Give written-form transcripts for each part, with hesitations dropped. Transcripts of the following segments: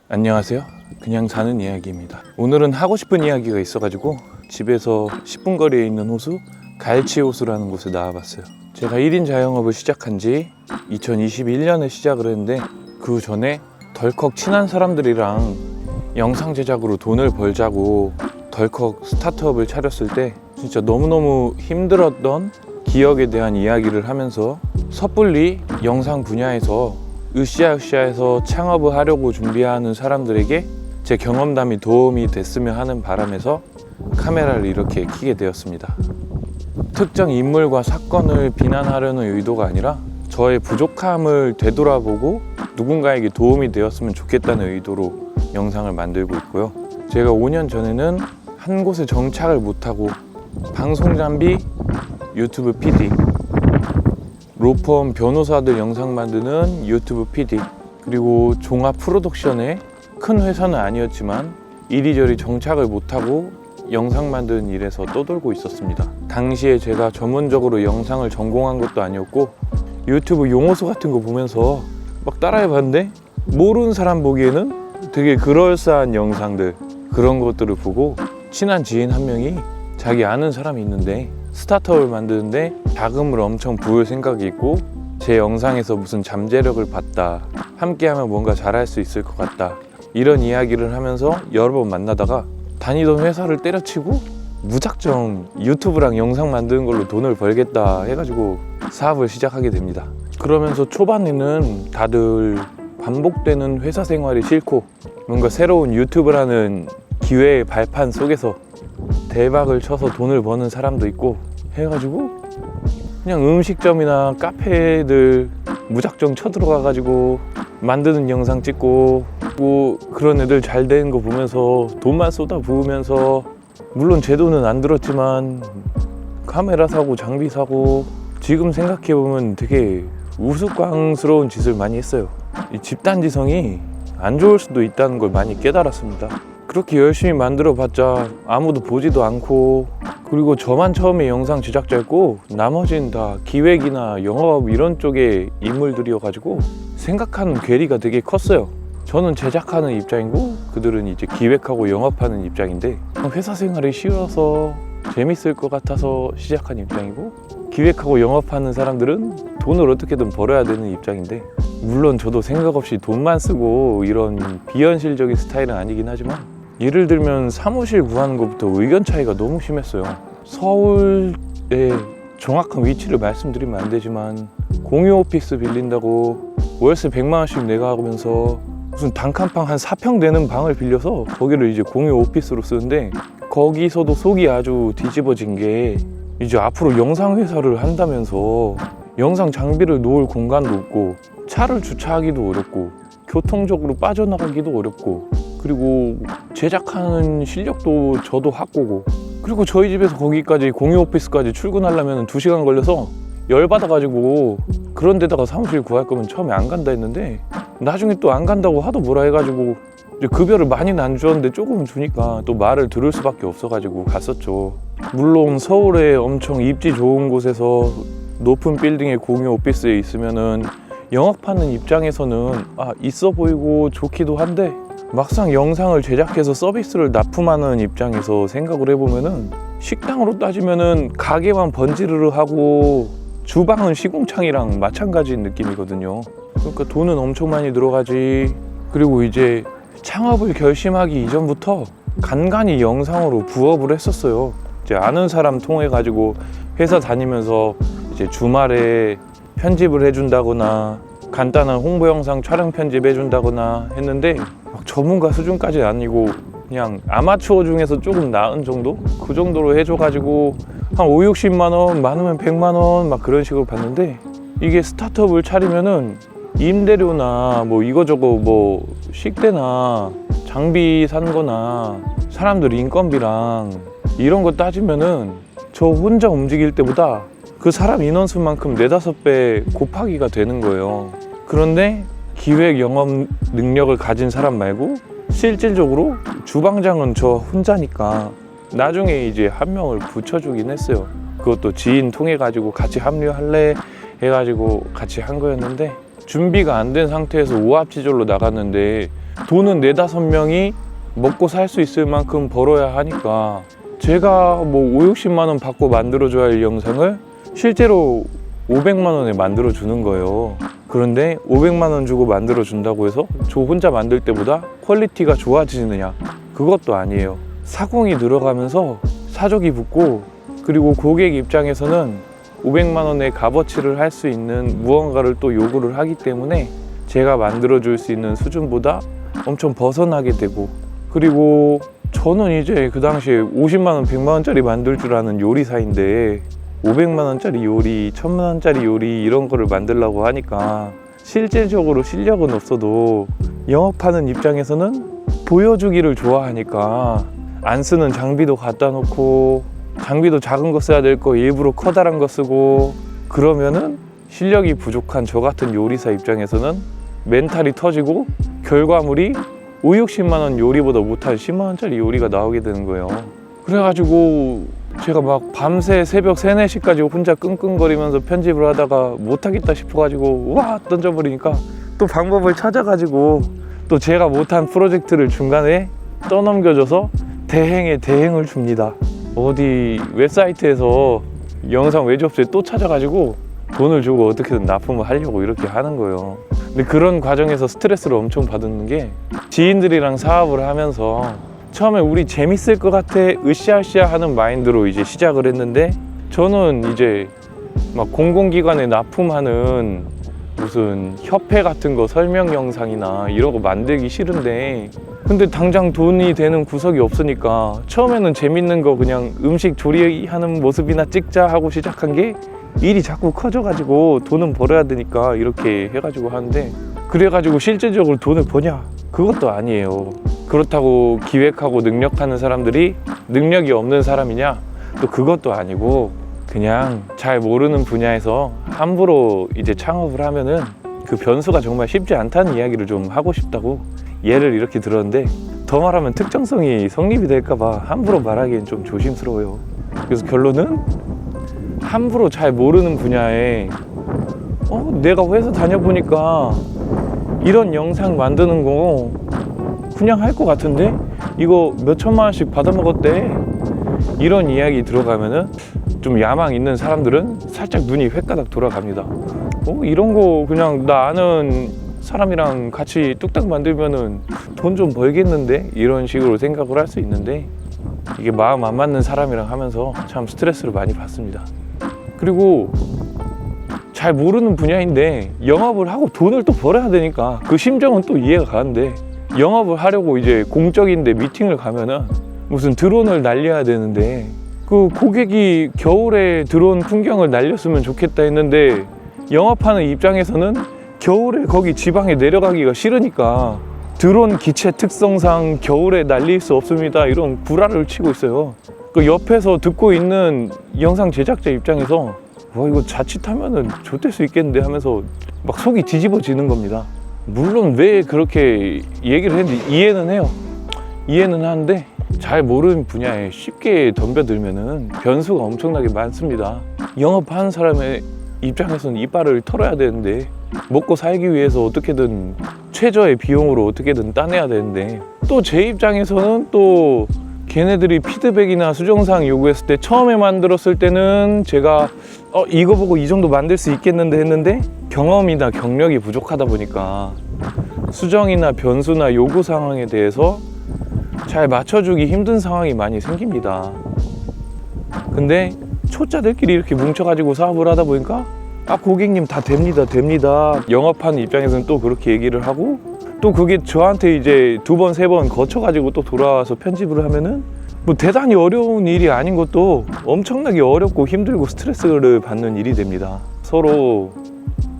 안녕하세요. 그냥 사는 이야기입니다. 오늘은 하고 싶은 이야기가 있어가지고 집에서 10분 거리에 있는 호수 갈치호수라는 곳에 나와봤어요. 제가 1인 자영업을 시작한 지 2021년에 시작을 했는데 그 전에 덜컥 친한 사람들이랑 영상 제작으로 돈을 벌자고 덜컥 스타트업을 차렸을 때 진짜 너무너무 힘들었던 기억에 대한 이야기를 하면서 섣불리 영상 분야에서 으쌰으쌰해서 창업을 하려고 준비하는 사람들에게 제 경험담이 도움이 됐으면 하는 바람에서 카메라를 이렇게 켜게 되었습니다. 특정 인물과 사건을 비난하려는 의도가 아니라 저의 부족함을 되돌아보고 누군가에게 도움이 되었으면 좋겠다는 의도로 영상을 만들고 있고요. 제가 5년 전에는 한 곳에 정착을 못하고 방송장비, 유튜브 PD, 로펌 변호사들 영상 만드는 유튜브 PD, 그리고 종합 프로덕션의 큰 회사는 아니었지만 이리저리 정착을 못하고 영상 만드는 일에서 떠돌고 있었습니다. 당시에 제가 전문적으로 영상을 전공한 것도 아니었고 유튜브 용어수 같은 거 보면서 막 따라해봤는데 모르는 사람 보기에는 되게 그럴싸한 영상들, 그런 것들을 보고 친한 지인 한 명이 자기 아는 사람이 있는데 스타트업을 만드는데 자금을 엄청 부을 생각이 있고 제 영상에서 무슨 잠재력을 봤다, 함께하면 뭔가 잘할 수 있을 것 같다, 이런 이야기를 하면서 여러 번 만나다가 다니던 회사를 때려치고 무작정 유튜브랑 영상 만드는 걸로 돈을 벌겠다 해가지고 사업을 시작하게 됩니다. 그러면서 초반에는 다들 반복되는 회사 생활이 싫고 뭔가 새로운 유튜브라는 기회의 발판 속에서 대박을 쳐서 돈을 버는 사람도 있고 해가지고 그냥 음식점이나 카페들 무작정 쳐들어가가지고 만드는 영상 찍고 뭐 그런 애들 잘 되는 거 보면서 돈만 쏟아 부으면서, 물론 제 돈은 안 들었지만 카메라 사고 장비 사고 지금 생각해보면 되게 우스꽝스러운 짓을 많이 했어요. 이 집단지성이 안 좋을 수도 있다는 걸 많이 깨달았습니다. 그렇게 열심히 만들어봤자 아무도 보지도 않고, 그리고 저만 처음에 영상 제작자였고 나머지는 다 기획이나 영업 이런 쪽의 인물들이어가지고 생각하는 괴리가 되게 컸어요. 저는 제작하는 입장이고 그들은 이제 기획하고 영업하는 입장인데, 회사 생활이 쉬워서 재밌을 것 같아서 시작한 입장이고 기획하고 영업하는 사람들은 돈을 어떻게든 벌어야 되는 입장인데, 물론 저도 생각 없이 돈만 쓰고 이런 비현실적인 스타일은 아니긴 하지만 예를 들면 사무실 구하는 것부터 의견 차이가 너무 심했어요. 서울의 정확한 위치를 말씀드리면 안 되지만 공유 오피스 빌린다고 월세 100만 원씩 내가면서 무슨 단칸방 한 4평 되는 방을 빌려서 거기를 이제 공유 오피스로 쓰는데, 거기서도 속이 아주 뒤집어진 게 이제 앞으로 영상 회사를 한다면서 영상 장비를 놓을 공간도 없고 차를 주차하기도 어렵고 교통적으로 빠져나가기도 어렵고, 그리고 제작하는 실력도 저도 확고고, 그리고 저희 집에서 거기까지 공유 오피스까지 출근하려면 2시간 걸려서 열받아가지고 그런 데다가 사무실 구할 거면 처음에 안 간다 했는데 나중에 또 안 간다고 하도 뭐라 해가지고 이제 급여를 많이는 안 주었는데 조금 주니까 또 말을 들을 수밖에 없어가지고 갔었죠. 물론 서울에 엄청 입지 좋은 곳에서 높은 빌딩의 공유 오피스에 있으면은 영업하는 입장에서는 있어 보이고 좋기도 한데, 막상 영상을 제작해서 서비스를 납품하는 입장에서 생각을 해보면은 식당으로 따지면은 가게만 번지르르 하고 주방은 시궁창이랑 마찬가지인 느낌이거든요. 그러니까 돈은 엄청 많이 들어가지. 그리고 이제 창업을 결심하기 이전부터 간간히 영상으로 부업을 했었어요. 이제 아는 사람 통해 가지고 회사 다니면서 이제 주말에 편집을 해준다거나 간단한 홍보 영상 촬영 편집 해준다거나 했는데 막 전문가 수준까지는 아니고 그냥 아마추어 중에서 조금 나은 정도? 그 정도로 해줘가지고 한 5, 60만 원, 많으면 100만 원 막 그런 식으로 받는데, 이게 스타트업을 차리면은 임대료나 뭐 이거저거 뭐 식대나 장비 산 거나 사람들 인건비랑 이런 거 따지면은 저 혼자 움직일 때보다 그 사람 인원수만큼 4, 5배 곱하기가 되는 거예요. 그런데 기획 영업 능력을 가진 사람 말고 실질적으로 주방장은 저 혼자니까 나중에 이제 한 명을 붙여주긴 했어요. 그것도 지인 통해 가지고 같이 합류할래 해가지고 같이 한 거였는데, 준비가 안 된 상태에서 오합지졸로 나갔는데 돈은 4-5명이 먹고 살 수 있을 만큼 벌어야 하니까 제가 뭐 50-60만 원 받고 만들어줘야 할 영상을 실제로 500만 원에 만들어 주는 거예요. 그런데 500만 원 주고 만들어 준다고 해서 저 혼자 만들 때보다 퀄리티가 좋아지느냐? 그것도 아니에요. 사공이 들어가면서 사족이 붙고, 그리고 고객 입장에서는 500만 원의 값어치를 할 수 있는 무언가를 또 요구를 하기 때문에 제가 만들어 줄 수 있는 수준보다 엄청 벗어나게 되고, 그리고 저는 이제 그 당시에 50만 원, 100만 원짜리 만들 줄 아는 요리사인데 500만 원짜리 요리, 1000만 원짜리 요리 이런 거를 만들려고 하니까 실제적으로 실력은 없어도 영업하는 입장에서는 보여주기를 좋아하니까 안 쓰는 장비도 갖다 놓고, 장비도 작은 거 써야 될 거 일부러 커다란 거 쓰고, 그러면은 실력이 부족한 저 같은 요리사 입장에서는 멘탈이 터지고 결과물이 50-60만 원 요리보다 못한 10만 원짜리 요리가 나오게 되는 거예요. 그래가지고 제가 막 밤새 새벽 3, 4시까지 혼자 끙끙거리면서 편집을 하다가 못하겠다 싶어가지고 와 던져버리니까 또 방법을 찾아가지고 또 제가 못한 프로젝트를 중간에 떠넘겨줘서 대행에 대행을 줍니다. 어디 웹사이트에서 영상 외주 업체에 또 찾아가지고 돈을 주고 어떻게든 납품을 하려고 이렇게 하는 거예요. 근데 그런 과정에서 스트레스를 엄청 받는 게, 지인들이랑 사업을 하면서 처음에 우리 재밌을 것 같아 으쌰으쌰 하는 마인드로 이제 시작을 했는데, 저는 이제 막 공공기관에 납품하는 무슨 협회 같은 거 설명 영상이나 이런 거 만들기 싫은데, 근데 당장 돈이 되는 구석이 없으니까 처음에는 재밌는 거 그냥 음식 조리하는 모습이나 찍자 하고 시작한 게 일이 자꾸 커져가지고 돈은 벌어야 되니까 이렇게 해가지고 하는데, 그래가지고 실제적으로 돈을 버냐? 그것도 아니에요. 그렇다고 기획하고 능력하는 사람들이 능력이 없는 사람이냐? 또 그것도 아니고, 그냥 잘 모르는 분야에서 함부로 이제 창업을 하면은 그 변수가 정말 쉽지 않다는 이야기를 좀 하고 싶다고 예를 이렇게 들었는데, 더 말하면 특정성이 성립이 될까봐 함부로 말하기엔 좀 조심스러워요. 그래서 결론은 함부로 잘 모르는 분야에 내가 회사 다녀보니까 이런 영상 만드는 거 그냥 할 것 같은데 이거 몇 천만 원씩 받아먹었대, 이런 이야기 들어가면은 좀 야망 있는 사람들은 살짝 눈이 횟가닥 돌아갑니다. 이런 거 그냥 나 아는 사람이랑 같이 뚝딱 만들면은 돈 좀 벌겠는데, 이런 식으로 생각을 할 수 있는데, 이게 마음 안 맞는 사람이랑 하면서 참 스트레스를 많이 받습니다. 그리고 잘 모르는 분야인데 영업을 하고 돈을 또 벌어야 되니까 그 심정은 또 이해가 가는데, 영업을 하려고 이제 공적인데 미팅을 가면은 무슨 드론을 날려야 되는데, 그 고객이 겨울에 드론 풍경을 날렸으면 좋겠다 했는데 영업하는 입장에서는 겨울에 거기 지방에 내려가기가 싫으니까 드론 기체 특성상 겨울에 날릴 수 없습니다, 이런 구라를 치고 있어요. 그 옆에서 듣고 있는 영상 제작자 입장에서 와 이거 자칫하면은 좆될 수 있겠는데 하면서 막 속이 뒤집어지는 겁니다. 물론 왜 그렇게 얘기를 했는지 이해는 해요. 이해는 하는데 잘 모르는 분야에 쉽게 덤벼들면은 변수가 엄청나게 많습니다. 영업하는 사람의 입장에서는 이빨을 털어야 되는데, 먹고 살기 위해서 어떻게든 최저의 비용으로 어떻게든 따내야 되는데, 또 제 입장에서는 또 걔네들이 피드백이나 수정사항 요구했을 때 처음에 만들었을 때는 제가 이거 보고 이 정도 만들 수 있겠는데 했는데 경험이나 경력이 부족하다 보니까 수정이나 변수나 요구 상황에 대해서 잘 맞춰주기 힘든 상황이 많이 생깁니다. 근데 초짜들끼리 이렇게 뭉쳐가지고 사업을 하다 보니까 고객님 다 됩니다. 영업하는 입장에서는 또 그렇게 얘기를 하고, 또 그게 저한테 이제 2번, 3번 거쳐가지고 또 돌아와서 편집을 하면은 뭐 대단히 어려운 일이 아닌 것도 엄청나게 어렵고 힘들고 스트레스를 받는 일이 됩니다. 서로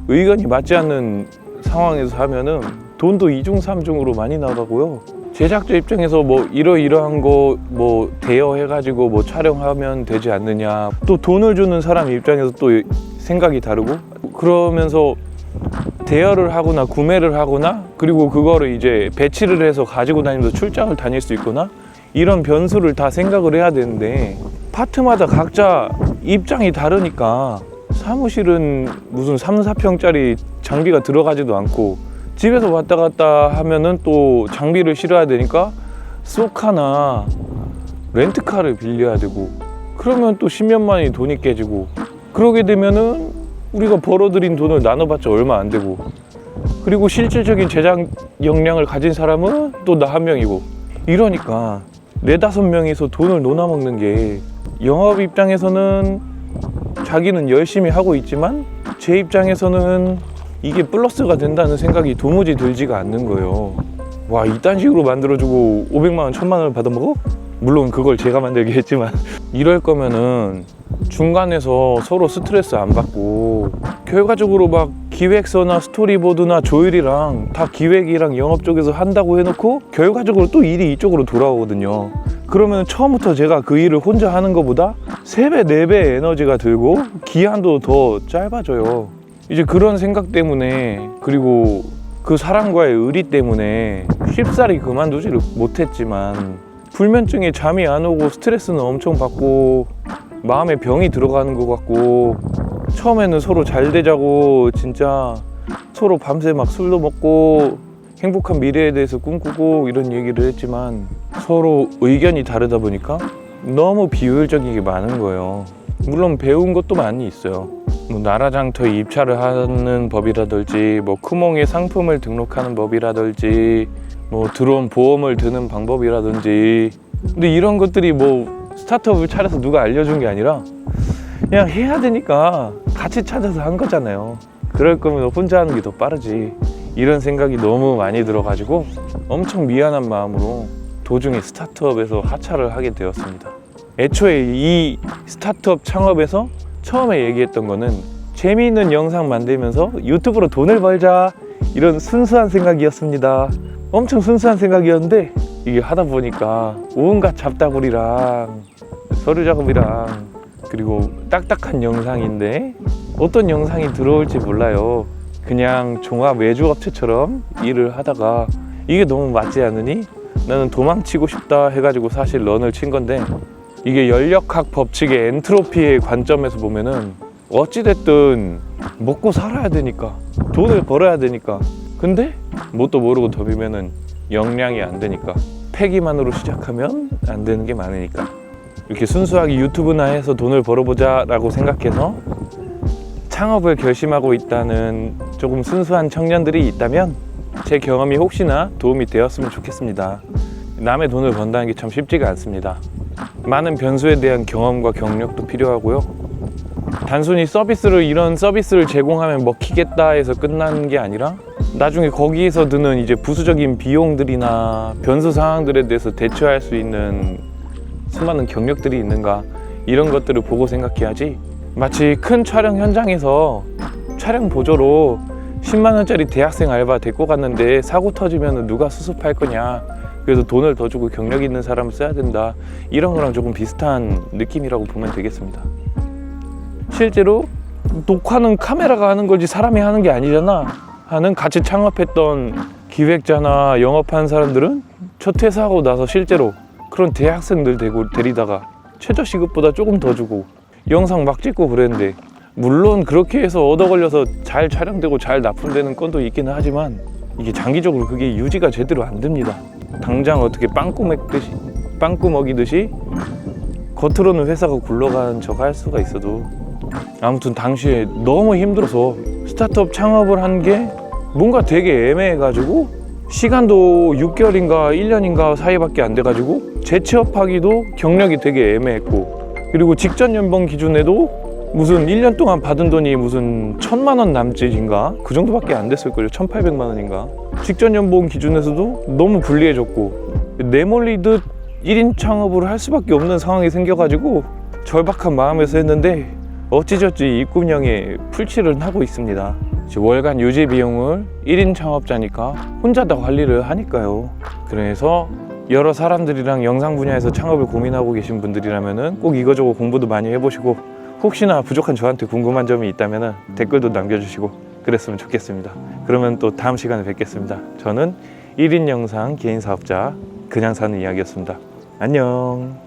의견이 맞지 않는 상황에서 하면은 돈도 2중, 3중으로 많이 나가고요. 제작자 입장에서 뭐 이러이러한 거 뭐 대여해가지고 뭐 촬영하면 되지 않느냐, 또 돈을 주는 사람 입장에서 또 생각이 다르고, 그러면서 대여를 하거나 구매를 하거나, 그리고 그거를 이제 배치를 해서 가지고 다니면서 출장을 다닐 수 있거나, 이런 변수를 다 생각을 해야 되는데 파트마다 각자 입장이 다르니까 사무실은 무슨 3, 4평짜리 장비가 들어가지도 않고 집에서 왔다 갔다 하면은 또 장비를 실어야 되니까 쏘카나 렌트카를 빌려야 되고, 그러면 또 10년 만에 돈이 깨지고, 그러게 되면은 우리가 벌어들인 돈을 나눠봤자 얼마 안 되고, 그리고 실질적인 제작 역량을 가진 사람은 또 나 한 명이고, 이러니까 4-5명이서 돈을 논아먹는 게, 영업 입장에서는 자기는 열심히 하고 있지만 제 입장에서는 이게 플러스가 된다는 생각이 도무지 들지가 않는 거예요. 와, 이딴 식으로 만들어주고 500만 원, 1000만 원을 받아먹어? 물론 그걸 제가 만들게 했지만 이럴 거면은 중간에서 서로 스트레스 안 받고 결과적으로 막 기획서나 스토리보드나 조율이랑 다 기획이랑 영업 쪽에서 한다고 해놓고 결과적으로 또 일이 이쪽으로 돌아오거든요. 그러면 처음부터 제가 그 일을 혼자 하는 것보다 3배, 4배 에너지가 들고 기한도 더 짧아져요. 이제 그런 생각 때문에, 그리고 그 사람과의 의리 때문에 쉽사리 그만두지를 못했지만, 불면증에 잠이 안 오고 스트레스는 엄청 받고 마음에 병이 들어가는 것 같고, 처음에는 서로 잘 되자고 진짜 서로 밤새 막 술도 먹고 행복한 미래에 대해서 꿈꾸고 이런 얘기를 했지만, 서로 의견이 다르다 보니까 너무 비효율적인 게 많은 거예요. 물론 배운 것도 많이 있어요. 뭐 나라장터에 입찰을 하는 법이라든지, 뭐 쿠몽에 상품을 등록하는 법이라든지, 뭐 드론 보험을 드는 방법이라든지. 근데 이런 것들이 뭐 스타트업을 차려서 누가 알려준 게 아니라 그냥 해야 되니까 같이 찾아서 한 거잖아요. 그럴 거면 혼자 하는 게 더 빠르지, 이런 생각이 너무 많이 들어가지고 엄청 미안한 마음으로 도중에 스타트업에서 하차를 하게 되었습니다. 애초에 이 스타트업 창업에서 처음에 얘기했던 거는 재미있는 영상 만들면서 유튜브로 돈을 벌자, 이런 순수한 생각이었습니다. 엄청 순수한 생각이었는데 이게 하다 보니까 온갖 잡다구리랑 서류 작업이랑, 그리고 딱딱한 영상인데 어떤 영상이 들어올지 몰라요. 그냥 종합 외주업체처럼 일을 하다가 이게 너무 맞지 않으니 나는 도망치고 싶다 해가지고 사실 런을 친 건데, 이게 연력학 법칙의 엔트로피의 관점에서 보면은 어찌됐든 먹고 살아야 되니까, 돈을 벌어야 되니까, 근데 뭣도 모르고 덤비면은 역량이 안 되니까, 패기만으로 시작하면 안 되는 게 많으니까, 이렇게 순수하게 유튜브나 해서 돈을 벌어보자 라고 생각해서 창업을 결심하고 있다는 조금 순수한 청년들이 있다면 제 경험이 혹시나 도움이 되었으면 좋겠습니다. 남의 돈을 번다는 게 참 쉽지가 않습니다. 많은 변수에 대한 경험과 경력도 필요하고요. 단순히 이런 서비스를 제공하면 먹히겠다 해서 끝나는 게 아니라, 나중에 거기에서 드는 이제 부수적인 비용들이나 변수 상황들에 대해서 대처할 수 있는 수많은 경력들이 있는가, 이런 것들을 보고 생각해야지, 마치 큰 촬영 현장에서 촬영 보조로 10만 원짜리 대학생 알바 데리고 갔는데 사고 터지면 누가 수습할 거냐, 그래서 돈을 더 주고 경력 있는 사람을 써야 된다, 이런 거랑 조금 비슷한 느낌이라고 보면 되겠습니다. 실제로 녹화는 카메라가 하는 거지 사람이 하는 게 아니잖아 하는, 같이 창업했던 기획자나 영업하는 사람들은 저 퇴사하고 나서 실제로 그런 대학생들 데리다가 최저시급보다 조금 더 주고 영상 막 찍고 그랬는데, 물론 그렇게 해서 얻어 걸려서 잘 촬영되고 잘 납품되는 건도 있기는 하지만 이게 장기적으로 그게 유지가 제대로 안 됩니다. 당장 어떻게 빵꾸 먹이듯이 겉으로는 회사가 굴러가는 척 할 수가 있어도, 아무튼 당시에 너무 힘들어서 스타트업 창업을 한 게 뭔가 되게 애매해가지고, 시간도 6개월인가 1년인가 사이밖에 안 돼가지고 재취업하기도 경력이 되게 애매했고, 그리고 직전 연봉 기준에도 무슨 1년 동안 받은 돈이 무슨 1000만 원 남짓인가 그 정도밖에 안 됐을걸요. 1800만 원인가. 직전 연봉 기준에서도 너무 불리해졌고, 내몰리듯 1인 창업을 할 수밖에 없는 상황이 생겨가지고 절박한 마음에서 했는데, 어찌저찌 입금형에 풀칠을 하고 있습니다. 월간 유지 비용을 1인 창업자니까 혼자 다 관리를 하니까요. 그래서 여러 사람들이랑 영상 분야에서 창업을 고민하고 계신 분들이라면 꼭 이거저거 공부도 많이 해보시고, 혹시나 부족한 저한테 궁금한 점이 있다면 댓글도 남겨주시고 그랬으면 좋겠습니다. 그러면 또 다음 시간에 뵙겠습니다. 저는 1인 영상 개인 사업자 그냥 사는 이야기였습니다. 안녕.